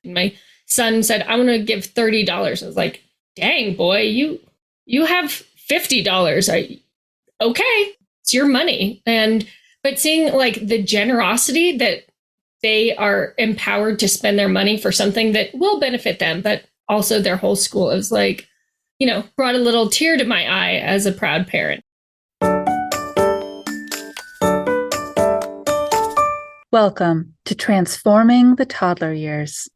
My son said, I want to give $30. I was like, dang, boy, you have $50. Okay, it's your money. But seeing like the generosity that they are empowered to spend their money for something that will benefit them, but also their whole school, it was like, brought a little tear to my eye as a proud parent. Welcome to Transforming the Toddler Years,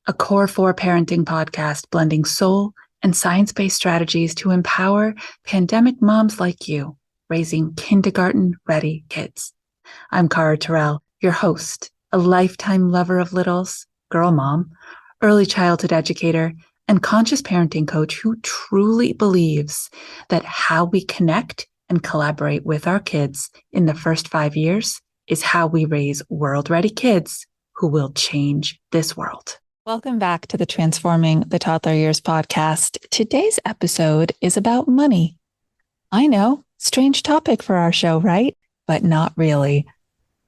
a Core 4 parenting podcast blending soul and science-based strategies to empower pandemic moms like you, raising kindergarten-ready kids. I'm Cara Tyrrell, your host, a lifetime lover of littles, girl mom, early childhood educator, and conscious parenting coach who truly believes that how we connect and collaborate with our kids in the first 5 years is how we raise world-ready kids who will change this world. Welcome back to the Transforming the Toddler Years podcast. Today's episode is about money. I know, strange topic for our show, right? But not really.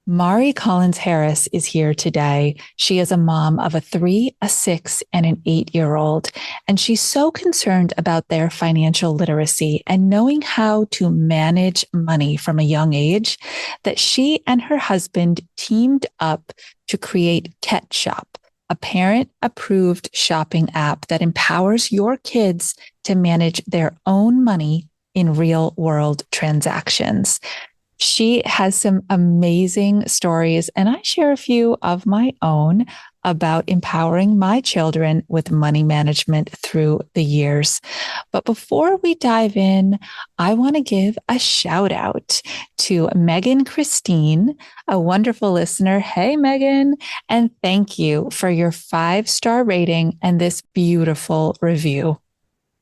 Mari Collins-Harris is here today. She is a mom of a 3, a 6, and an 8-year-old, and she's so concerned about their financial literacy and knowing how to manage money from a young age that she and her husband teamed up to create Ketshop, a parent-approved shopping app that empowers your kids to manage their own money in real-world transactions. She has some amazing stories, and I share a few of my own about empowering my children with money management through the years. But before we dive in, I want to give a shout out to Megan Christine, a wonderful listener. Hey, Megan, and thank you for your 5-star rating and this beautiful review.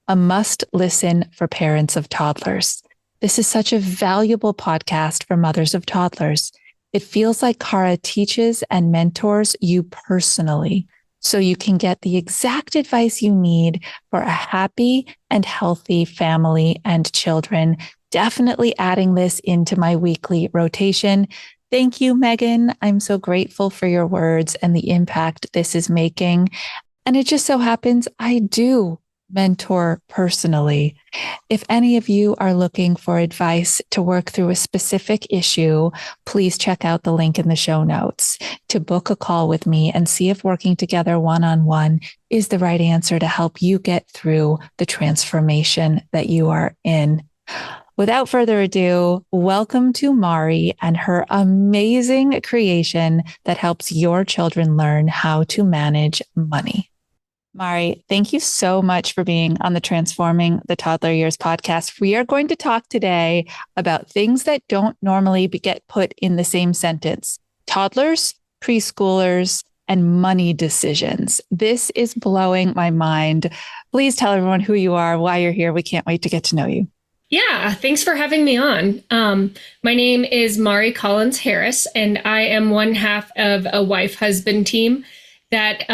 A must listen for parents of toddlers. This is such a valuable podcast for mothers of toddlers. It feels like Cara teaches and mentors you personally, so you can get the exact advice you need for a happy and healthy family and children. Definitely adding this into my weekly rotation. Thank you, Megan. I'm so grateful for your words and the impact this is making. And it just so happens I do mentor personally. If any of you are looking for advice to work through a specific issue, please check out the link in the show notes to book a call with me and see if working together one-on-one is the right answer to help you get through the transformation that you are in. Without further ado, welcome to Mari and her amazing creation that helps your children learn how to manage money. Mari, thank you so much for being on the Transforming the Toddler Years podcast. We are going to talk today about things that don't normally get put in the same sentence: toddlers, preschoolers, and money decisions. This is blowing my mind. Please tell everyone who you are, why you're here. We can't wait to get to know you. Yeah, thanks for having me on. My name is Mari Collins-Harris, and I am one half of a wife-husband team that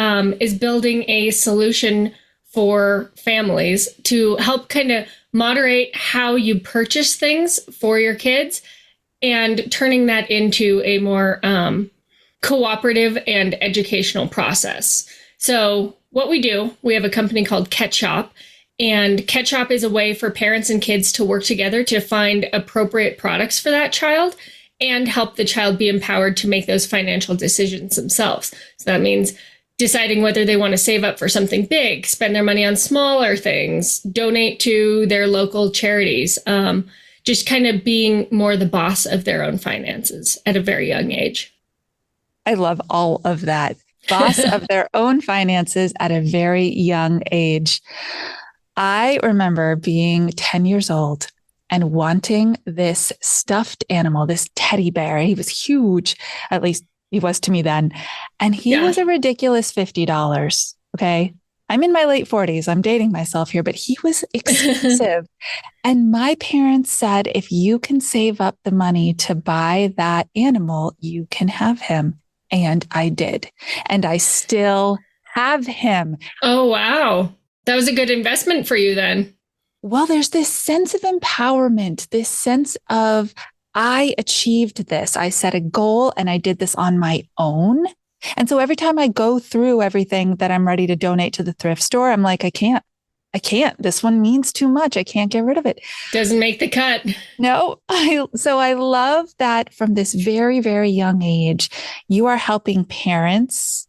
is building a solution for families to help kind of moderate how you purchase things for your kids and turning that into a more cooperative and educational process. So what we do, we have a company called Ketshop, and Ketshop is a way for parents and kids to work together to find appropriate products for that child and help the child be empowered to make those financial decisions themselves. So that means deciding whether they want to save up for something big, spend their money on smaller things, donate to their local charities, just kind of being more the boss of their own finances at a very young age. I love all of that. Boss of their own finances at a very young age. I remember being 10 years old and wanting this stuffed animal, this teddy bear. He was huge, at least he was to me then. And he was a ridiculous $50. Okay. I'm in my late 40s. I'm dating myself here, but he was expensive. And my parents said, if you can save up the money to buy that animal, you can have him. And I did. And I still have him. Oh, wow. That was a good investment for you then. Well, there's this sense of empowerment, this sense of I achieved this. I set a goal and I did this on my own. And so every time I go through everything that I'm ready to donate to the thrift store, I'm like, I can't. This one means too much. I can't get rid of it. Doesn't make the cut. No. So I love that from this very, very young age, you are helping parents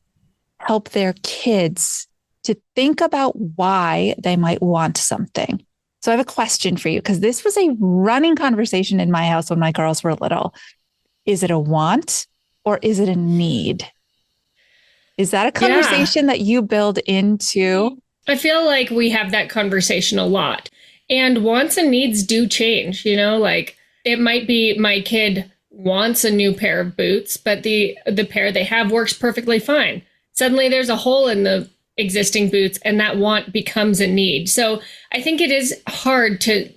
help their kids to think about why they might want something. So I have a question for you, because this was a running conversation in my house when my girls were little. Is it a want or is it a need? Is that a conversation that you build into? I feel like we have that conversation a lot. And wants and needs do change, like it might be my kid wants a new pair of boots, but the pair they have works perfectly fine. Suddenly there's a hole in the existing boots and that want becomes a need. So I think it is hard to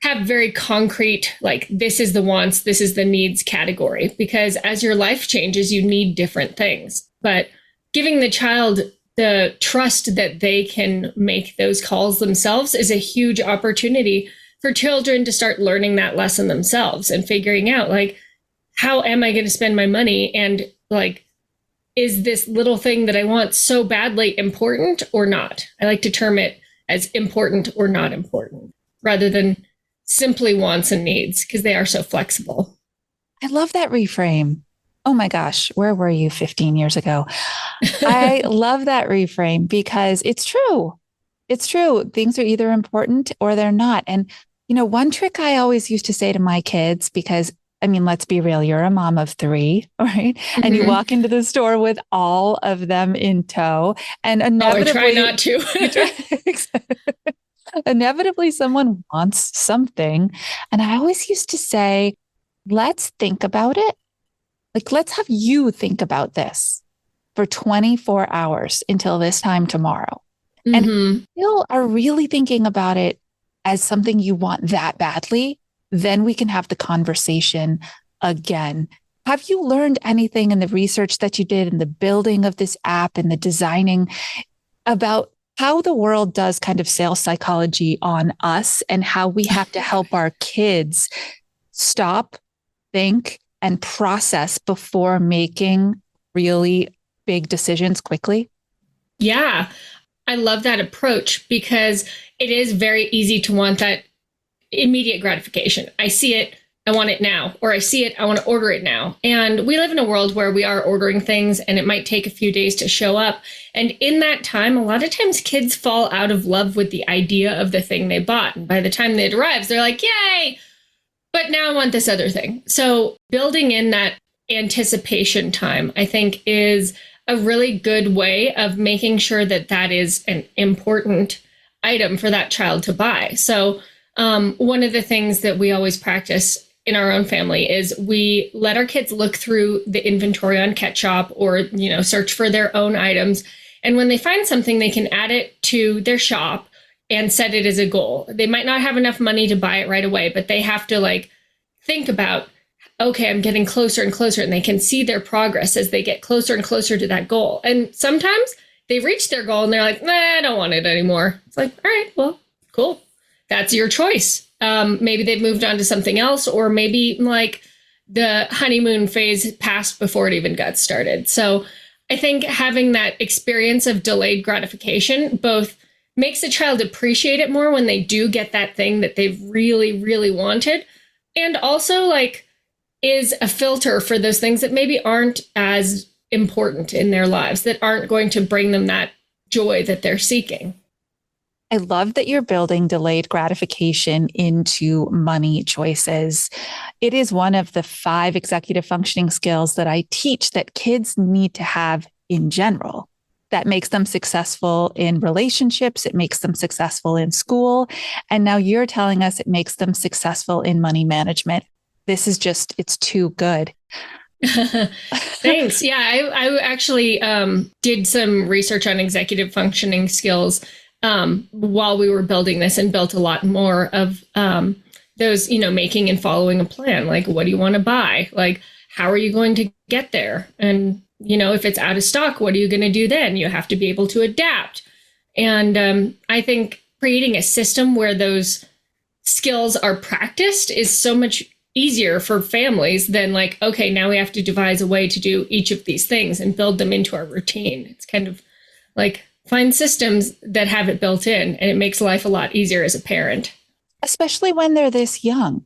have very concrete, this is the wants, this is the needs category, because as your life changes, you need different things. But giving the child the trust that they can make those calls themselves is a huge opportunity for children to start learning that lesson themselves and figuring out, how am I going to spend my money? And is this little thing that I want so badly important or not? I like to term it as important or not important rather than simply wants and needs, because they are so flexible. I love that reframe. Oh my gosh, where were you 15 years ago? I love that reframe because it's true. It's true. Things are either important or they're not. And, one trick I always used to say to my kids, because let's be real, you're a mom of 3, right? Mm-hmm. And you walk into the store with all of them in tow, and inevitably, I try not to. Inevitably someone wants something. And I always used to say, let's think about it. Let's have you think about this for 24 hours until this time tomorrow. Mm-hmm. And if you are really thinking about it as something you want that badly, then we can have the conversation again. Have you learned anything in the research that you did in the building of this app and the designing about how the world does kind of sales psychology on us and how we have to help our kids stop, think, and process before making really big decisions quickly? Yeah, I love that approach because it is very easy to want that immediate gratification. I see it, I want it now, or I see it, I want to order it now. And we live in a world where we are ordering things and it might take a few days to show up. And in that time, a lot of times kids fall out of love with the idea of the thing they bought. And by the time it arrives, they're like, yay, but now I want this other thing. So building in that anticipation time, I think, is a really good way of making sure that that is an important item for that child to buy. So one of the things that we always practice in our own family is we let our kids look through the inventory on Ketshop or, search for their own items. And when they find something, they can add it to their shop and set it as a goal. They might not have enough money to buy it right away, but they have to think about, okay, I'm getting closer and closer, and they can see their progress as they get closer and closer to that goal. And sometimes they reach their goal and they're like, nah, I don't want it anymore. It's like, all right, well, cool. That's your choice. Maybe they've moved on to something else, or maybe the honeymoon phase passed before it even got started. So I think having that experience of delayed gratification both makes a child appreciate it more when they do get that thing that they've really, really wanted, and also is a filter for those things that maybe aren't as important in their lives, that aren't going to bring them that joy that they're seeking. I love that you're building delayed gratification into money choices. It is one of the 5 executive functioning skills that I teach that kids need to have in general. That makes them successful in relationships. It makes them successful in school. And now you're telling us it makes them successful in money management. This is just, it's too good. Thanks. Yeah, I actually did some research on executive functioning skills while we were building this, and built a lot more of those, making and following a plan. What do you want to buy? How are you going to get there? And, if it's out of stock, what are you going to do then? You have to be able to adapt. And I think creating a system where those skills are practiced is so much easier for families than like, okay, now we have to devise a way to do each of these things and build them into our routine. It's kind of like find systems that have it built in, and it makes life a lot easier as a parent. Especially when they're this young.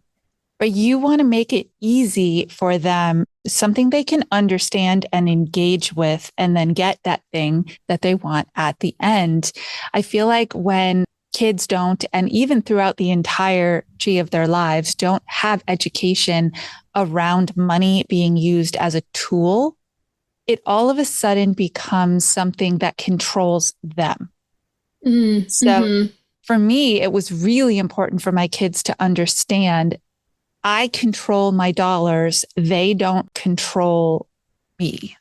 But you want to make it easy for them, something they can understand and engage with, and then get that thing that they want at the end. I feel like when kids don't, and even throughout the entirety of their lives, don't have education around money being used as a tool, it all of a sudden becomes something that controls them. So for me, it was really important for my kids to understand I control my dollars. They don't control me.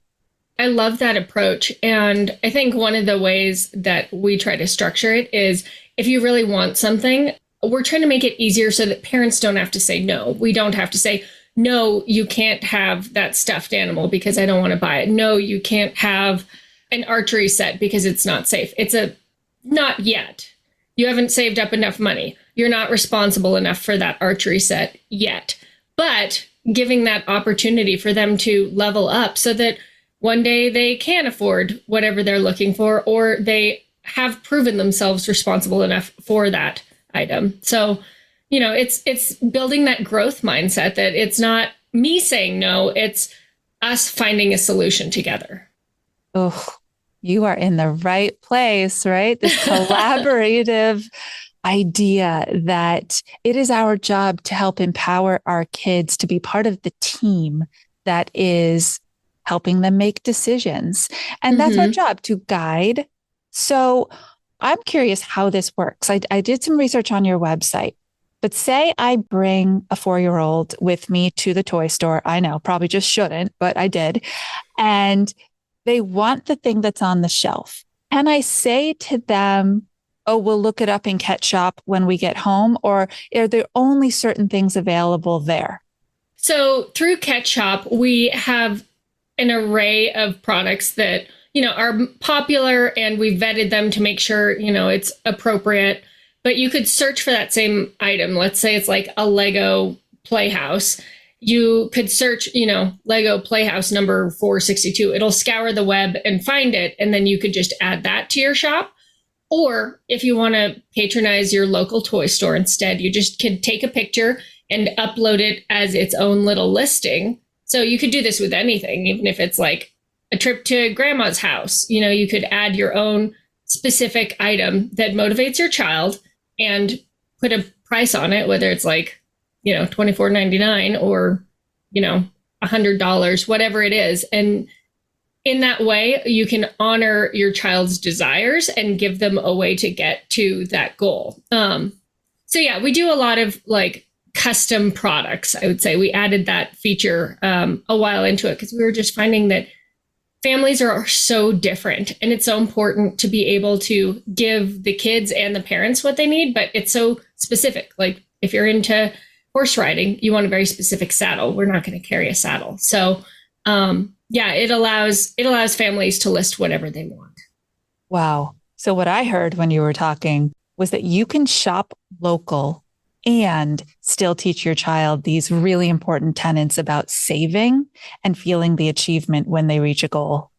I love that approach. And I think one of the ways that we try to structure it is if you really want something, we're trying to make it easier so that parents don't have to say no. We don't have to say, no, you can't have that stuffed animal because I don't want to buy it. No, you can't have an archery set because it's not safe. It's a not yet. You haven't saved up enough money. You're not responsible enough for that archery set yet. But giving that opportunity for them to level up so that one day they can afford whatever they're looking for, or they have proven themselves responsible enough for that item. So, it's building that growth mindset that it's not me saying no, it's us finding a solution together. Oh, you are in the right place, right? This collaborative idea that it is our job to help empower our kids to be part of the team that is helping them make decisions. And that's our job, to guide. So I'm curious how this works. I did some research on your website, but say I bring a 4-year-old with me to the toy store. I know, probably just shouldn't, but I did. And they want the thing that's on the shelf. And I say to them, oh, we'll look it up in Ket Shop when we get home, or are there only certain things available there? So through Ket Shop, we have an array of products that, are popular, and we vetted them to make sure, it's appropriate. But you could search for that same item. Let's say it's like a Lego Playhouse. You could search, Lego Playhouse number 462. It'll scour the web and find it. And then you could just add that to your shop. Or if you want to patronize your local toy store instead, you just could take a picture and upload it as its own little listing. So you could do this with anything, even if it's like a trip to grandma's house. You could add your own specific item that motivates your child and put a price on it, whether it's like, $24.99 or, $100, whatever it is. And in that way, you can honor your child's desires and give them a way to get to that goal. So yeah, we do a lot of like custom products. I would say we added that feature a while into it because we were just finding that families are so different, and it's so important to be able to give the kids and the parents what they need, but it's so specific. Like if you're into horse riding, you want a very specific saddle. We're not going to carry a saddle. So yeah, it allows families to list whatever they want. Wow. So what I heard when you were talking was that you can shop local and still teach your child these really important tenets about saving and feeling the achievement when they reach a goal.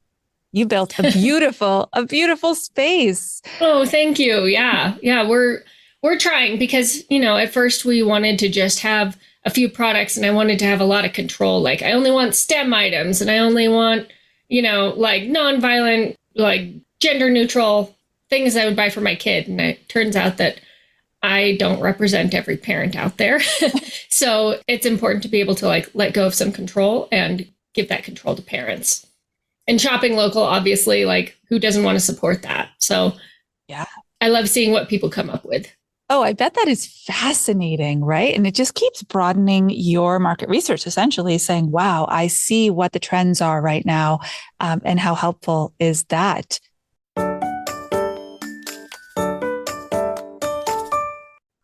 You built a beautiful space. Oh, thank you. Yeah. Yeah. We're trying because, at first we wanted to just have a few products, and I wanted to have a lot of control. Like I only want STEM items, and I only want, like nonviolent, like gender neutral things I would buy for my kid. And it turns out that I don't represent every parent out there. So it's important to be able to like let go of some control and give that control to parents. And shopping local, obviously, like who doesn't want to support that? So yeah, I love seeing what people come up with. Oh, I bet that is fascinating, right? And it just keeps broadening your market research, essentially saying, wow, I see what the trends are right now. And how helpful is that?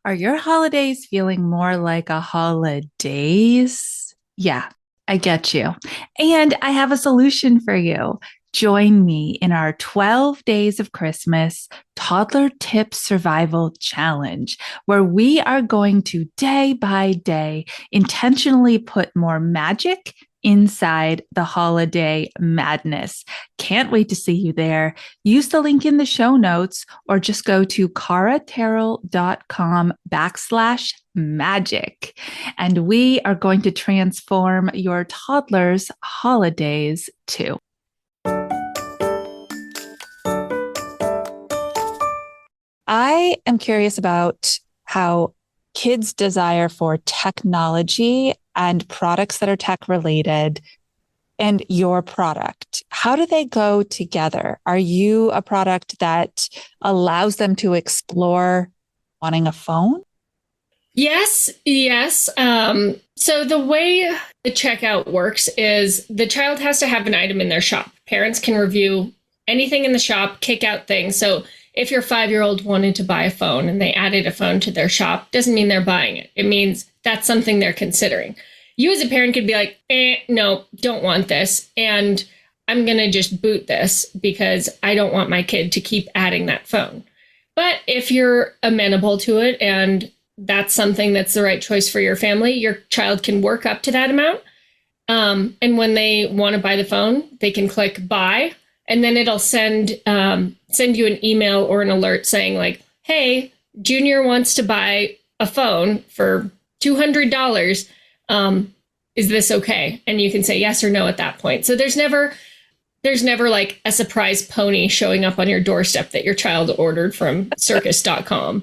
Are your holidays feeling more like a holidays? Yeah, I get you. And I have a solution for you. Join me in our 12 Days of Christmas Toddler Tip Survival Challenge, where we are going to day by day intentionally put more magic inside the holiday madness. Can't wait to see you there. Use the link in the show notes or just go to caratyrrell.com/magic. And we are going to transform your toddler's holidays too. I am curious about how kids' desire for technology and products that are tech related and your product. How do they go together? Are you a product that allows them to explore wanting a phone? Yes, yes. So the way the checkout works is the child has to have an item in their shop. Parents can review anything in the shop, kick out things. So if your 5-year-old wanted to buy a phone and they added a phone to their shop, doesn't mean they're buying it. It means that's something they're considering. You as a parent could be like, no, don't want this. And I'm going to just boot this because I don't want my kid to keep adding that phone. But if you're amenable to it and that's something that's the right choice for your family, your child can work up to that amount. And when they want to buy the phone, they can click buy, and then it'll send you an email or an alert saying like, hey, Junior wants to buy a phone for $200. Is this okay? And you can say yes or no at that point. So there's never like a surprise pony showing up on your doorstep that your child ordered from circus.com.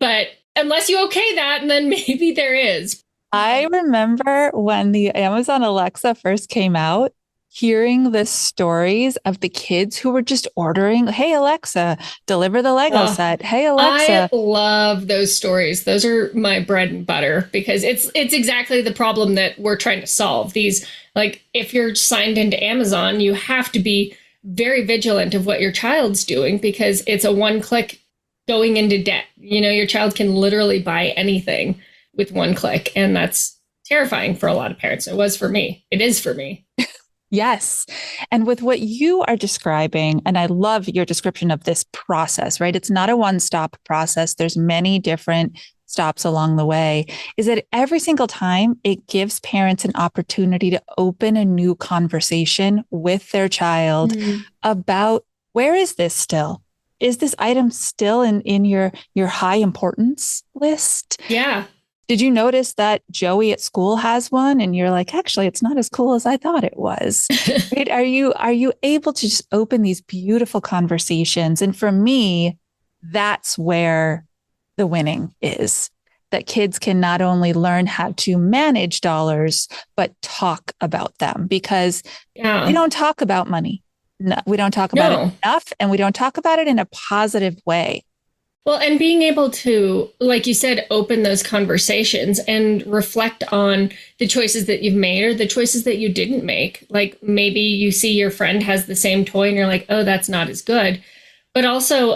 But unless you okay that, and then maybe there is. I remember when the Amazon Alexa first came out, hearing the stories of the kids who were just ordering, hey, Alexa, deliver the Lego set. Hey, Alexa. I love those stories. Those are my bread and butter because it's exactly the problem that we're trying to solve. These, like, if you're signed into Amazon, you have to be very vigilant of what your child's doing because it's a one-click going into debt. You know, your child can literally buy anything with one click, and that's terrifying for a lot of parents. It was for me. It is for me. Yes. And with what you are describing, and I love your description of this process, right? It's not a one-stop process. There's many different stops along the way, is that every single time it gives parents an opportunity to open a new conversation with their child about where is this still? Is this item still in your high importance list? Yeah. Did you notice that Joey at school has one? And you're like, actually, it's not as cool as I thought it was. Right? Are you able to just open these beautiful conversations? And for me, that's where the winning is. That kids can not only learn how to manage dollars, but talk about them because we don't talk about money. No, we don't talk about it enough, and we don't talk about it in a positive way. Well, and being able to, like you said, open those conversations and reflect on the choices that you've made or the choices that you didn't make. Like maybe you see your friend has the same toy and you're like, oh, that's not as good. But also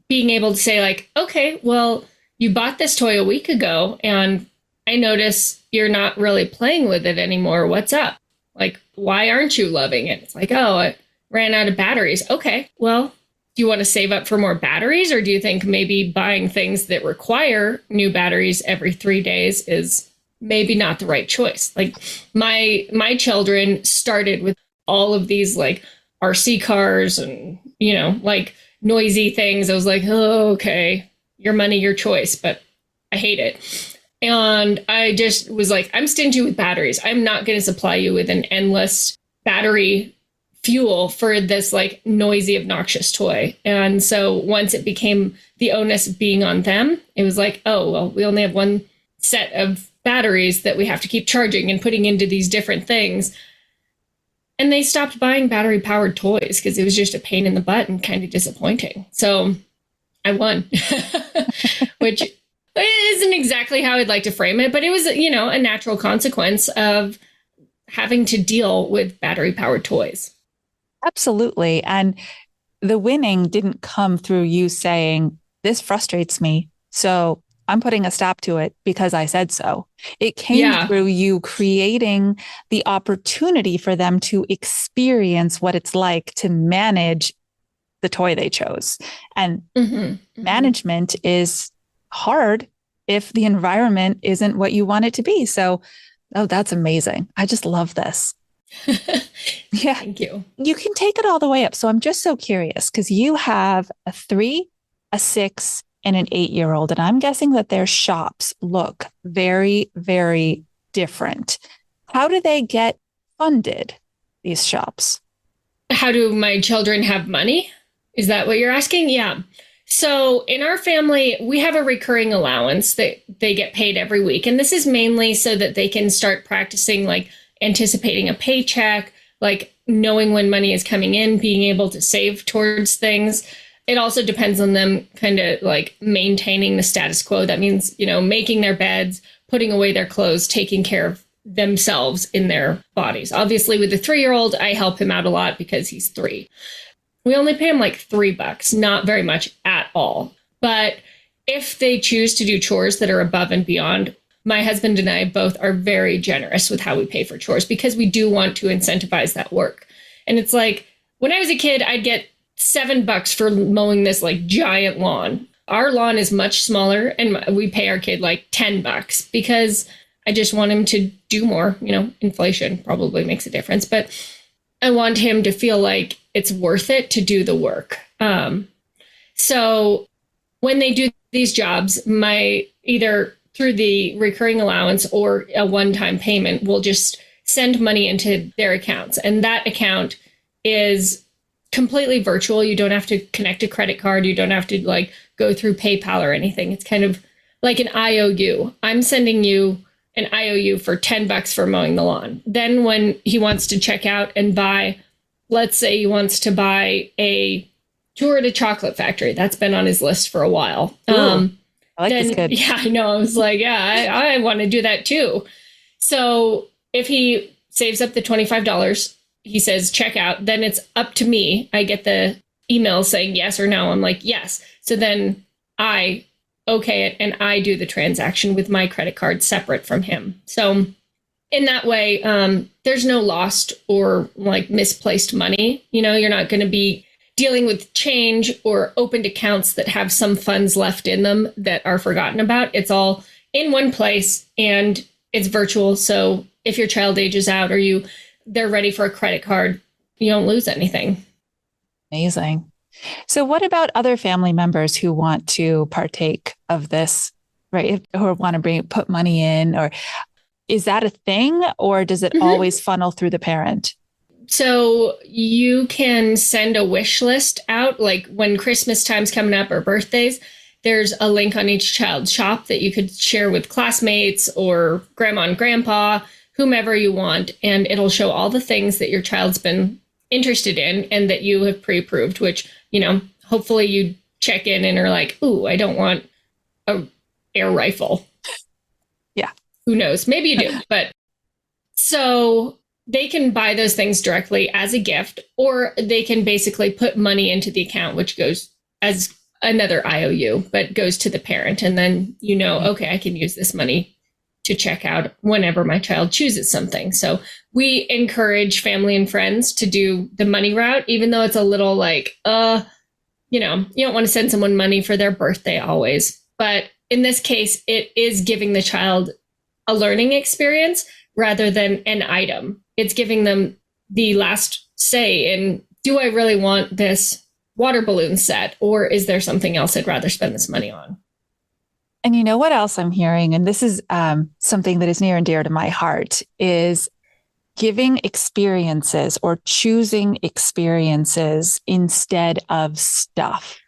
being able to say like, okay, well, you bought this toy a week ago and I notice you're not really playing with it anymore. What's up? Like, why aren't you loving it? It's like, oh, I ran out of batteries. Okay, well, do you want to save up for more batteries, or do you think maybe buying things that require new batteries every 3 days is maybe not the right choice? Like my children started with all of these like RC cars and, you know, like noisy things. I was like, oh, okay, your money, your choice, but I hate it. And I just was like, I'm stingy with batteries. I'm not going to supply you with an endless battery fuel for this like noisy, obnoxious toy. And so once it became the onus being on them, it was like, oh, well, we only have one set of batteries that we have to keep charging and putting into these different things. And they stopped buying battery powered toys because it was just a pain in the butt and kind of disappointing. So I won, which isn't exactly how I'd like to frame it, but it was, you know, a natural consequence of having to deal with battery powered toys. Absolutely. And the winning didn't come through you saying, this frustrates me, so I'm putting a stop to it because I said so. It came Yeah. through you creating the opportunity for them to experience what it's like to manage the toy they chose. And Hmm. Hmm. management is hard if the environment isn't what you want it to be. So, oh, that's amazing. I just love this. Yeah. Thank you. You can take it all the way up. So I'm just so curious because you have a 3, a 6, and an 8-year old. And I'm guessing that their shops look very, very different. How do they get funded, these shops? How do my children have money? Is that what you're asking? Yeah. So in our family, we have a recurring allowance that they get paid every week. And this is mainly so that they can start practicing like anticipating a paycheck, like knowing when money is coming in, being able to save towards things. It also depends on them kind of like maintaining the status quo. That means, making their beds, putting away their clothes, taking care of themselves in their bodies. Obviously, with the 3-year-old, I help him out a lot because he's 3. We only pay him like $3, not very much at all. But if they choose to do chores that are above and beyond, my husband and I both are very generous with how we pay for chores because we do want to incentivize that work. And it's like when I was a kid, I'd get $7 for mowing this like giant lawn. Our lawn is much smaller and we pay our kid like $10 because I just want him to do more. Inflation probably makes a difference, but I want him to feel like it's worth it to do the work. So when they do these jobs, my either through the recurring allowance or a one-time payment will just send money into their accounts. And that account is completely virtual. You don't have to connect a credit card. You don't have to like go through PayPal or anything. It's kind of like an IOU. I'm sending you an IOU for $10 for mowing the lawn. Then when he wants to check out and buy, let's say he wants to buy a tour at a chocolate factory. That's been on his list for a while. Ooh, I like Then, this kid. yeah, I know. I was like, yeah, I want to do that too. So if he saves up the $25, he says check out, then it's up to me. I get the email saying yes or no. I'm like, yes. So then I okay it and I do the transaction with my credit card separate from him. So in that way, there's no lost or like misplaced money. You're not going to be dealing with change or opened accounts that have some funds left in them that are forgotten about. It's all in one place and it's virtual. So if your child ages out or they're ready for a credit card, you don't lose anything. Amazing. So what about other family members who want to partake of this, right? Or want to put money in, or is that a thing, or does it Mm-hmm. always funnel through the parent? So you can send a wish list out, like when Christmas time's coming up or birthdays, there's a link on each child's shop that you could share with classmates or grandma and grandpa, whomever you want. And it'll show all the things that your child's been interested in and that you have pre-approved, which, hopefully you check in and are like, ooh, I don't want a air rifle. Yeah. Who knows? Maybe you do. But so they can buy those things directly as a gift, or they can basically put money into the account, which goes as another IOU, but goes to the parent. And then, okay, I can use this money to check out whenever my child chooses something. So we encourage family and friends to do the money route, even though it's a little like, you don't want to send someone money for their birthday always. But in this case, it is giving the child a learning experience rather than an item. It's giving them the last say in, do I really want this water balloon set, or is there something else I'd rather spend this money on? And you know what else I'm hearing, and this is something that is near and dear to my heart, is giving experiences or choosing experiences instead of stuff.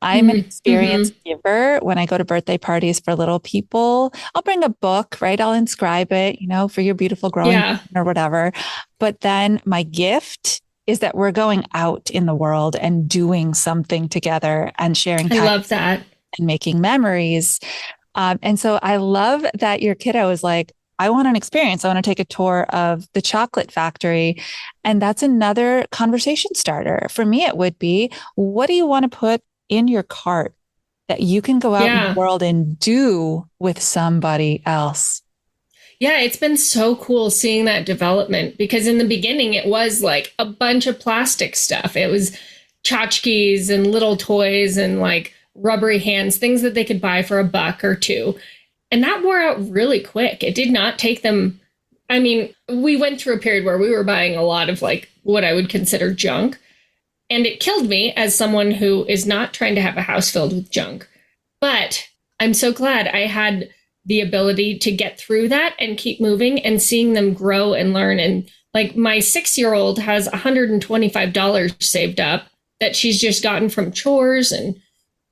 I'm an experience giver. When I go to birthday parties for little people, I'll bring a book, right? I'll inscribe it, for your beautiful growing or whatever. But then my gift is that we're going out in the world and doing something together and sharing I time love that. and making memories. And so I love that your kiddo is like, I want an experience. I want to take a tour of the chocolate factory. And that's another conversation starter. For me, it would be, what do you want to put in your cart that you can go out in the Yeah. world and do with somebody else. Yeah, it's been so cool seeing that development because in the beginning it was like a bunch of plastic stuff. It was tchotchkes and little toys and like rubbery hands, things that they could buy for $1 or $2. And that wore out really quick. It did not take them. I mean, we went through a period where we were buying a lot of like what I would consider junk. And it killed me as someone who is not trying to have a house filled with junk. But I'm so glad I had the ability to get through that and keep moving and seeing them grow and learn. And like my 6-year-old has $125 saved up that she's just gotten from chores and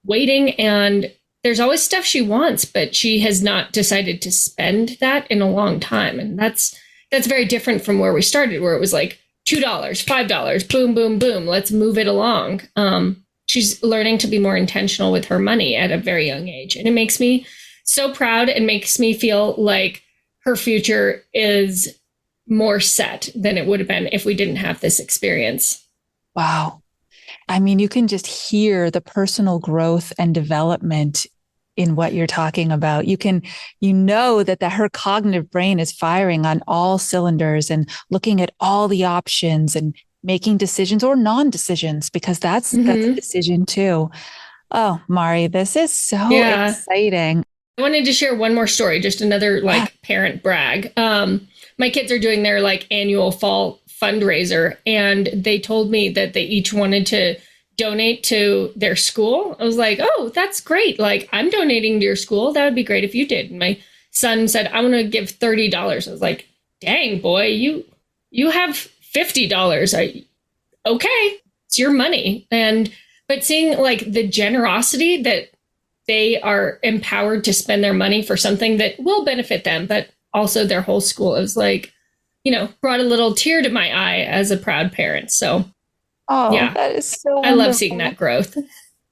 waiting. And there's always stuff she wants, but she has not decided to spend that in a long time. And that's very different from where we started, where it was like $2, $5, boom, boom, boom. Let's move it along. She's learning to be more intentional with her money at a very young age. And it makes me so proud and makes me feel like her future is more set than it would have been if we didn't have this experience. Wow. I mean, you can just hear the personal growth and development in what you're talking about. You know that her cognitive brain is firing on all cylinders and looking at all the options and making decisions or non-decisions, because that's a decision too. Oh, Mari, this is so exciting. I wanted to share one more story, just another like parent brag. My kids are doing their like annual fall fundraiser, and they told me that they each wanted to donate to their school. I was like, oh, that's great. Like, I'm donating to your school. That would be great if you did. And my son said, I want to give $30. I was like, dang, boy, you have $50. Okay, it's your money. But seeing like the generosity that they are empowered to spend their money for something that will benefit them, but also their whole school, it was like, brought a little tear to my eye as a proud parent. So yeah, that is so wonderful. I love seeing that growth.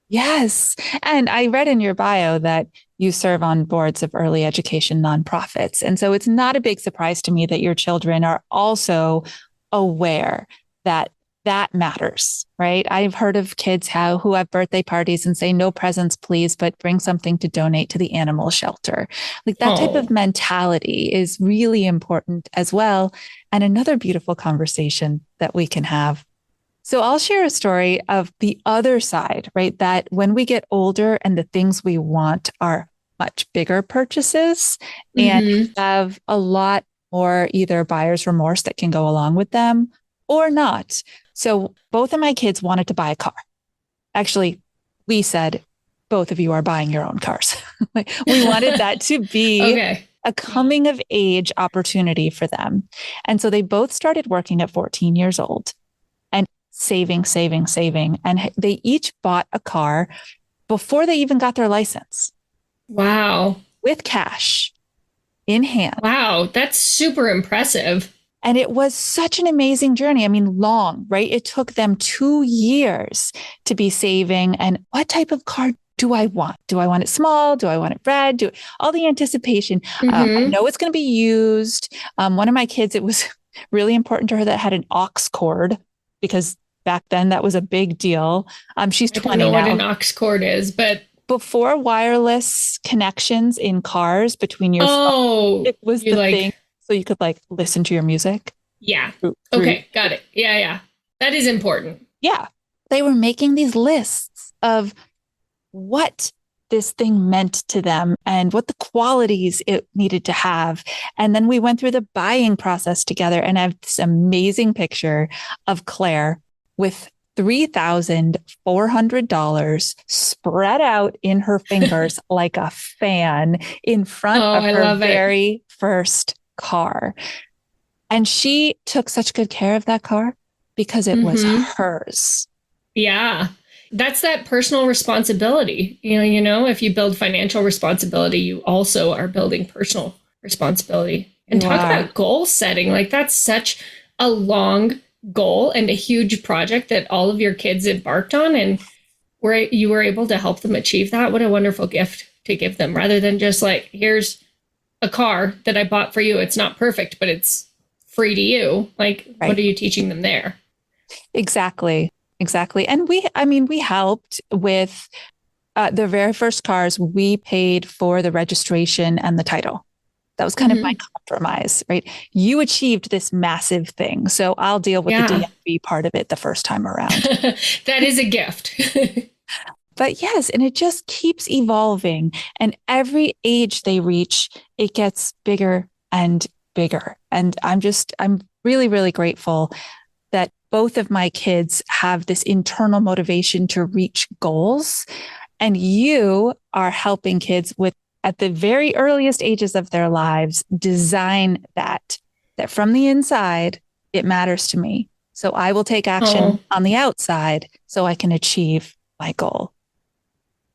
Yes. And I read in your bio that you serve on boards of early education nonprofits. And so it's not a big surprise to me that your children are also aware that matters, right? I've heard of kids who have birthday parties and say, no presents, please, but bring something to donate to the animal shelter. Like that type of mentality is really important as well. And another beautiful conversation that we can have. So I'll share a story of the other side, right? That when we get older and the things we want are much bigger purchases and have a lot more either buyer's remorse that can go along with them or not. So both of my kids wanted to buy a car. Actually, we said, both of you are buying your own cars. We wanted that to be a coming of age opportunity for them. And so they both started working at 14 years old. Saving. And they each bought a car before they even got their license. Wow. With cash in hand. Wow. That's super impressive. And it was such an amazing journey. I mean, long, right? It took them 2 years to be saving. And what type of car do I want? Do I want it small? Do I want it red? All the anticipation. I know it's going to be used. One of my kids, it was really important to her that had an aux cord, because back then that was a big deal. She's 20 now. I don't know what an aux cord is, but before wireless connections in cars between your phone, it was the thing. So you could like listen to your music. Yeah. Okay. Got it. Yeah. That is important. Yeah. They were making these lists of what this thing meant to them and what the qualities it needed to have. And then we went through the buying process together, and I have this amazing picture of Claire with $3,400 spread out in her fingers like a fan in front of her very first car. And she took such good care of that car because it was hers. Yeah. That's that personal responsibility. If you build financial responsibility, you also are building personal responsibility. And talk about goal setting. Like that's such a long goal and a huge project that all of your kids embarked on, and you were able to help them achieve that. What a wonderful gift to give them, rather than just like, here's a car that I bought for you. It's not perfect, but it's free to you. Like, what are you teaching them there? Exactly. And we helped with The very first cars, we paid for the registration and the title. That was kind of my compromise, right? You achieved this massive thing, so I'll deal with the DMV part of it the first time around. That is a gift. But yes, and it just keeps evolving. And every age they reach, it gets bigger and bigger. And I'm really, really grateful that both of my kids have this internal motivation to reach goals. And you are helping kids with, at the very earliest ages of their lives, design that from the inside, it matters to me. So I will take action on the outside so I can achieve my goal.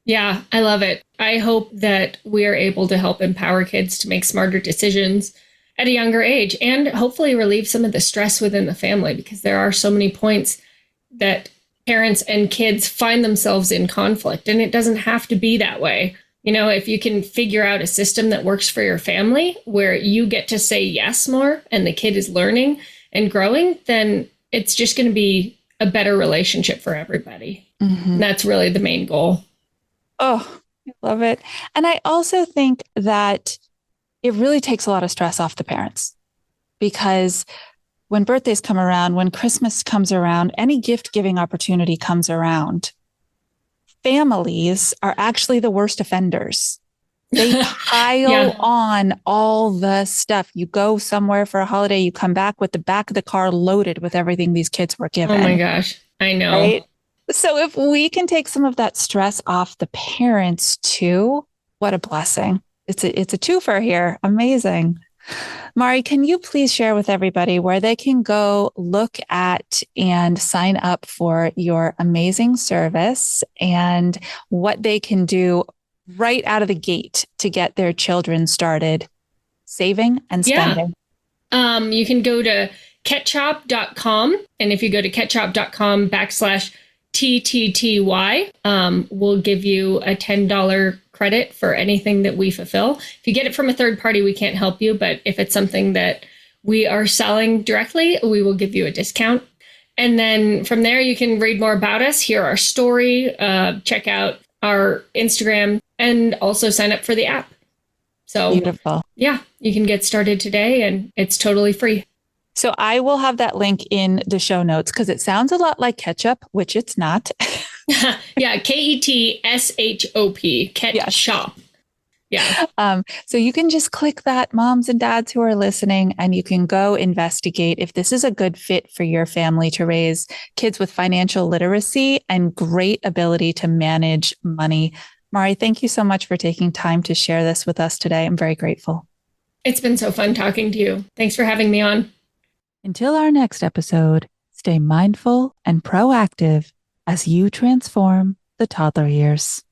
Yeah, I love it. I hope that we are able to help empower kids to make smarter decisions at a younger age and hopefully relieve some of the stress within the family, because there are so many points that parents and kids find themselves in conflict, and it doesn't have to be that way. You know, if you can figure out a system that works for your family where you get to say yes more and the kid is learning and growing, then it's just going to be a better relationship for everybody. Mm-hmm. That's really the main goal. Oh, I love it. And I also think that it really takes a lot of stress off the parents, because when birthdays come around, when Christmas comes around, any gift giving opportunity comes around, families are actually the worst offenders. They pile on all the stuff. You go somewhere for a holiday, you come back with the back of the car loaded with everything these kids were given. Oh my gosh, I know. Right? So if we can take some of that stress off the parents too, what a blessing. It's a twofer here. Amazing. Mari, can you please share with everybody where they can go look at and sign up for your amazing service and what they can do right out of the gate to get their children started saving and spending? Yeah. You can go to ketchup.com. And if you go to ketchup.com/TTTY, we'll give you a $10 credit for anything that we fulfill. If you get it from a third party, we can't help you. But if it's something that we are selling directly, we will give you a discount. And then from there, you can read more about us, hear our story, check out our Instagram, and also sign up for the app. So beautiful. Yeah, you can get started today and it's totally free. So I will have that link in the show notes because it sounds a lot like ketchup, which it's not. Yeah, KETSHOP, ketchup. Yeah. So you can just click that, moms and dads who are listening, and you can go investigate if this is a good fit for your family to raise kids with financial literacy and great ability to manage money. Mari, thank you so much for taking time to share this with us today. I'm very grateful. It's been so fun talking to you. Thanks for having me on. Until our next episode, stay mindful and proactive as you transform the toddler years.